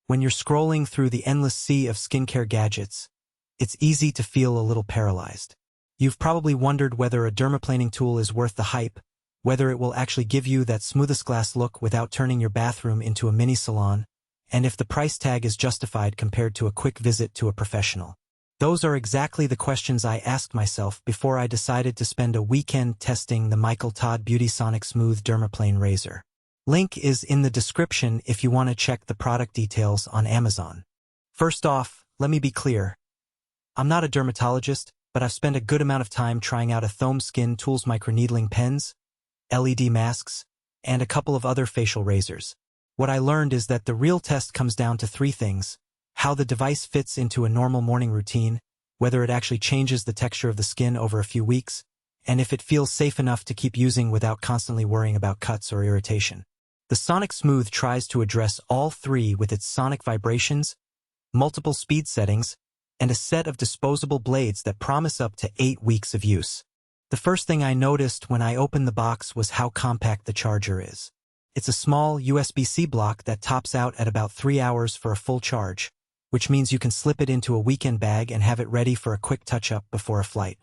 When you're scrolling through the endless sea of skincare gadgets, it's easy to feel a little paralyzed. You've probably wondered whether a dermaplaning tool is worth the hype, whether it will actually give you that smoothest glass look without turning your bathroom into a mini salon, and if the price tag is justified compared to a quick visit to a professional. Those are exactly the questions I asked myself before I decided to spend a weekend testing the Todd Beauty Sonicsmooth Dermaplane razor. Link is in the description if you want to check the product details on Amazon. First off, let me be clear. I'm not a dermatologist, but I've spent a good amount of time trying out Athome Skin Tools microneedling pens, LED masks, and a couple of other facial razors. What I learned is that the real test comes down to three things: how the device fits into a normal morning routine, whether it actually changes the texture of the skin over a few weeks, and if it feels safe enough to keep using without constantly worrying about cuts or irritation. The Sonicsmooth tries to address all three with its sonic vibrations, multiple speed settings, and a set of disposable blades that promise up to 8 weeks of use. The first thing I noticed when I opened the box was how compact the charger is. It's a small USB-C block that tops out at about 3 hours for a full charge, which means you can slip it into a weekend bag and have it ready for a quick touch-up before a flight.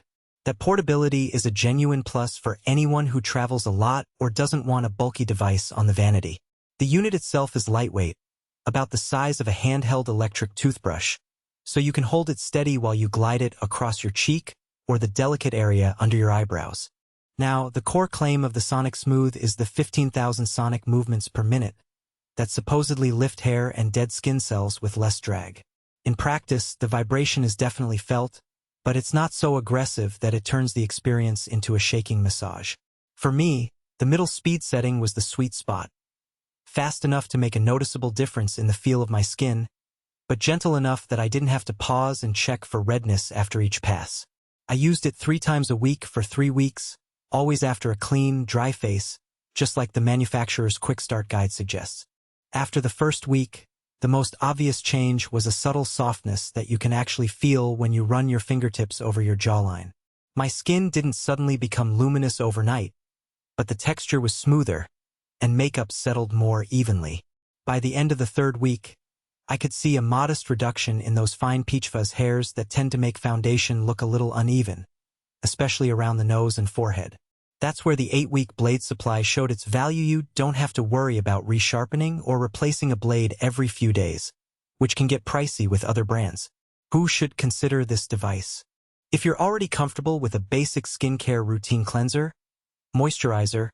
That portability is a genuine plus for anyone who travels a lot or doesn't want a bulky device on the vanity. The unit itself is lightweight, about the size of a handheld electric toothbrush, so you can hold it steady while you glide it across your cheek or the delicate area under your eyebrows. Now, the core claim of the Sonicsmooth is the 15,000 sonic movements per minute that supposedly lift hair and dead skin cells with less drag. In practice, the vibration is definitely felt, but it's not so aggressive that it turns the experience into a shaking massage. For me, the middle speed setting was the sweet spot. Fast enough to make a noticeable difference in the feel of my skin, but gentle enough that I didn't have to pause and check for redness after each pass. I used it 3 times a week for 3 weeks, always after a clean, dry face, just like the manufacturer's quick start guide suggests. After the first week, the most obvious change was a subtle softness that you can actually feel when you run your fingertips over your jawline. My skin didn't suddenly become luminous overnight, but the texture was smoother, and makeup settled more evenly. By the end of the 3rd week, I could see a modest reduction in those fine peach fuzz hairs that tend to make foundation look a little uneven, especially around the nose and forehead. That's where the 8-week blade supply showed its value. You don't have to worry about resharpening or replacing a blade every few days, which can get pricey with other brands. Who should consider this device? If you're already comfortable with a basic skincare routine cleanser, moisturizer,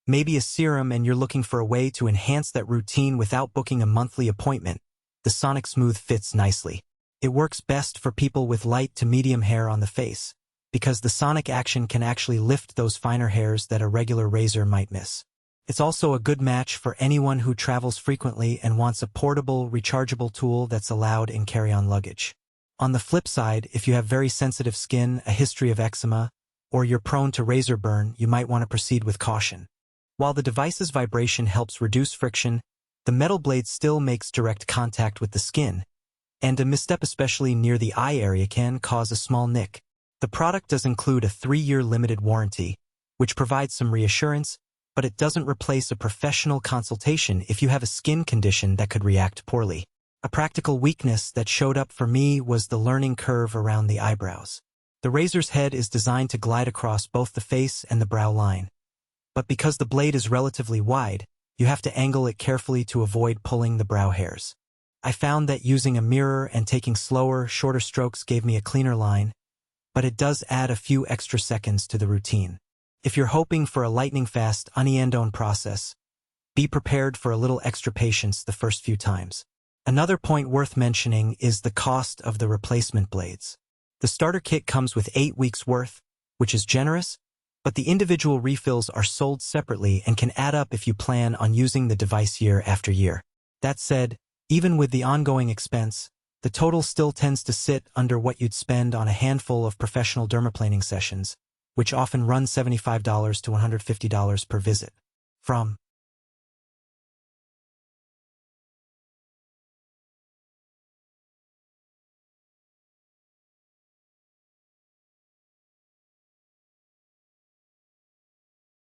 maybe a serum, and you're looking for a way to enhance that routine without booking a monthly appointment, the Sonicsmooth fits nicely. It works best for people with light to medium hair on the face, because the sonic action can actually lift those finer hairs that a regular razor might miss. It's also a good match for anyone who travels frequently and wants a portable, rechargeable tool that's allowed in carry-on luggage. On the flip side, if you have very sensitive skin, a history of eczema, or you're prone to razor burn, you might want to proceed with caution. While the device's vibration helps reduce friction, the metal blade still makes direct contact with the skin, and a misstep especially near the eye area can cause a small nick. The product does include a 3-year limited warranty, which provides some reassurance, but it doesn't replace a professional consultation if you have a skin condition that could react poorly. A practical weakness that showed up for me was the learning curve around the eyebrows. The razor's head is designed to glide across both the face and the brow line, but because the blade is relatively wide, you have to angle it carefully to avoid pulling the brow hairs. I found that using a mirror and taking slower, shorter strokes gave me a cleaner line, but it does add a few extra seconds to the routine. If you're hoping for a lightning-fast, uniendone process, be prepared for a little extra patience the first few times. Another point worth mentioning is the cost of the replacement blades. The starter kit comes with 8 weeks worth, which is generous, but the individual refills are sold separately and can add up if you plan on using the device year after year. That said, even with the ongoing expense, the total still tends to sit under what you'd spend on a handful of professional dermaplaning sessions, which often run $75 to $150 per visit. From